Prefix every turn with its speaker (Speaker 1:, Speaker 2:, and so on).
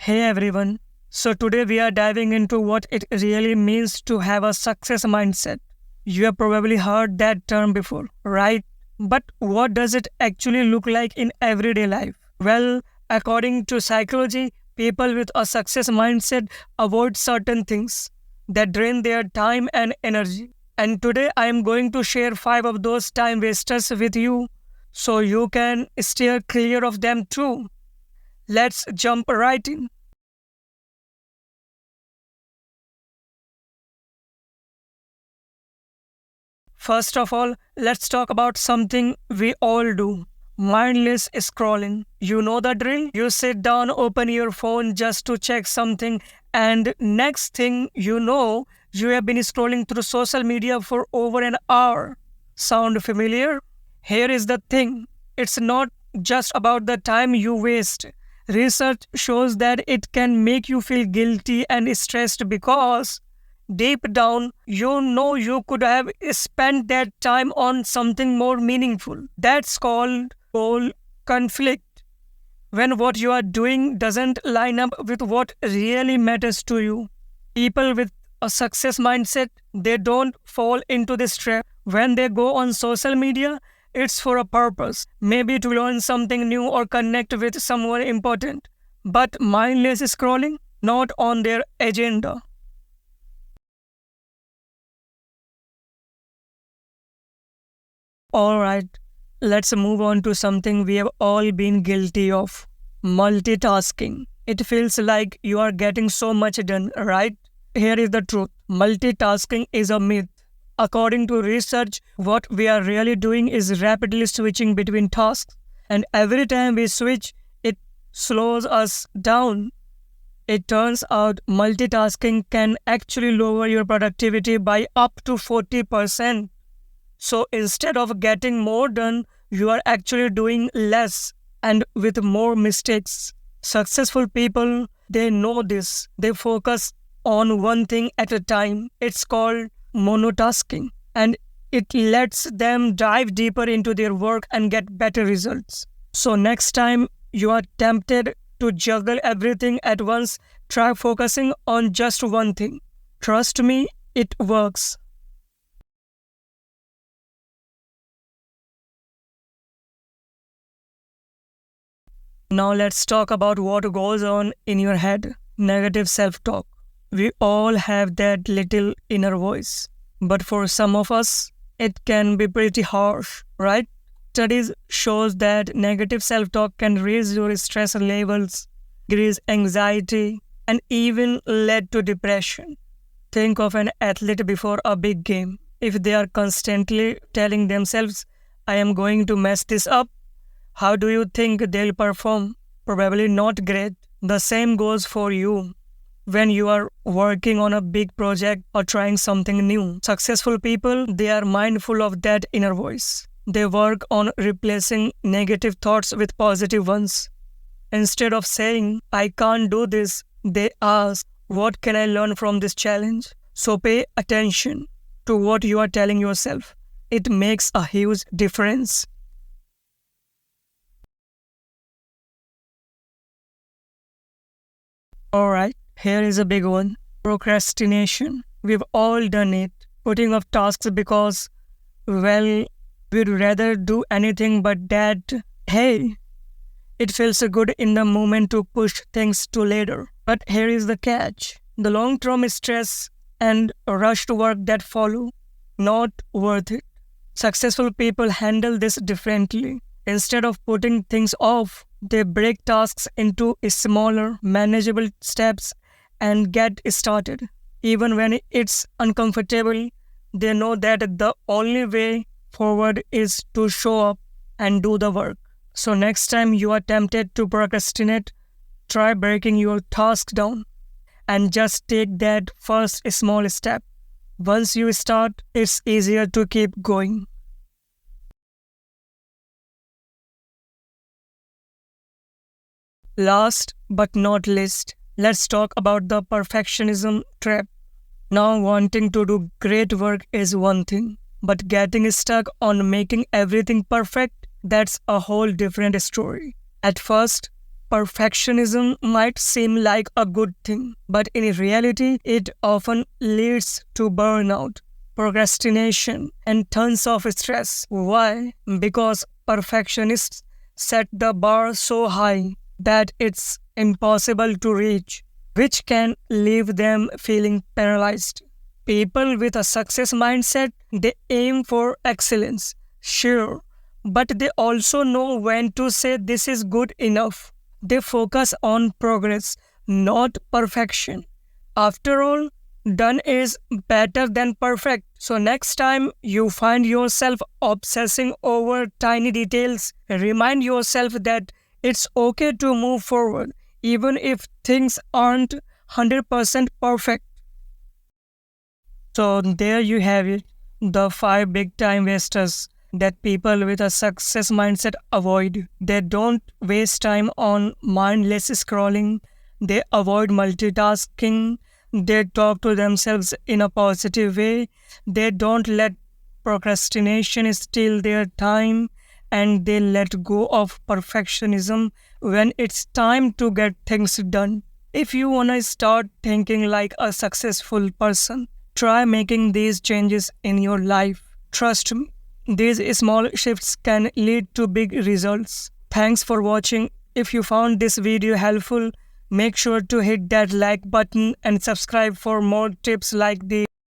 Speaker 1: Hey everyone. So today we are diving into what it really means to have a success mindset. You have probably heard that term before, right? But what does it actually look like in everyday life? Well, according to psychology, people with a success mindset avoid certain things that drain their time and energy. And today I am going to share 5 of those time wasters with you so you can steer clear of them too. Let's jump right in. First of all, let's talk about something we all do: mindless scrolling. You know the drill? You sit down, open your phone just to check something, and next thing you know, you have been scrolling through social media for over an hour. Sound familiar? Here is the thing: it's not just about the time you waste. Research shows that it can make you feel guilty and stressed because deep down, you know you could have spent that time on something more meaningful. That's called goal conflict. When what you are doing doesn't line up with what really matters to you. People with a success mindset, they don't fall into this trap. When they go on social media, it's for a purpose, maybe to learn something new or connect with someone important. But mindless scrolling, not on their agenda. Alright, let's move on to something we have all been guilty of: multitasking. It feels like you are getting so much done, right? Here is the truth: multitasking is a myth. According to research, what we are really doing is rapidly switching between tasks, and every time we switch, it slows us down. It turns out multitasking can actually lower your productivity by up to 40%. So instead of getting more done, you are actually doing less and with more mistakes. Successful people, they know this. They focus on one thing at a time. It's called monotasking, and it lets them dive deeper into their work and get better results. So next time you are tempted to juggle everything at once, try focusing on just one thing. Trust me, it works. Now let's talk about what goes on in your head: negative self-talk. We all have that little inner voice. But for some of us, it can be pretty harsh, right? Studies shows that negative self-talk can raise your stress levels, increase anxiety, and even lead to depression. Think of an athlete before a big game. If they are constantly telling themselves, I am going to mess this up, how do you think they'll perform? Probably not great. The same goes for you when you are working on a big project or trying something new. Successful people, they are mindful of that inner voice. They work on replacing negative thoughts with positive ones. Instead of saying, I can't do this, they ask, what can I learn from this challenge? So pay attention to what you are telling yourself. It makes a huge difference. Alright, here is a big one: procrastination. We've all done it, putting off tasks because, well, we'd rather do anything but that. Hey, it feels good in the moment to push things to later. But here is the catch: the long term stress and rushed work that follow, not worth it. Successful people handle this differently. Instead of putting things off, they break tasks into smaller, manageable steps and get started. Even when it's uncomfortable, they know that the only way forward is to show up and do the work. So next time you are tempted to procrastinate, try breaking your task down and just take that first small step. Once you start, it's easier to keep going. Last but not least, let's talk about the perfectionism trap. Now, wanting to do great work is one thing, but getting stuck on making everything perfect, that's a whole different story. At first, Perfectionism might seem like a good thing, but in reality, it often leads to burnout, procrastination, and tons of stress. Why? Because perfectionists set the bar so high that it's impossible to reach, which can leave them feeling paralyzed. People with a success mindset, they aim for excellence, sure, but they also know when to say this is good enough. They focus on progress, not perfection. After all, done is better than perfect. So, next time you find yourself obsessing over tiny details, remind yourself that it's okay to move forward, even if things aren't 100% perfect. So there you have it, the five big time wasters that people with a success mindset avoid. They don't waste time on mindless scrolling. They avoid multitasking. They talk to themselves in a positive way. They don't let procrastination steal their time, and they let go of perfectionism when it's time to get things done. If you want to start thinking like a successful person, try making these changes in your life. Trust me, these small shifts can lead to big results. Thanks for watching. If you found this video helpful, make sure to hit that like button and subscribe for more tips like these.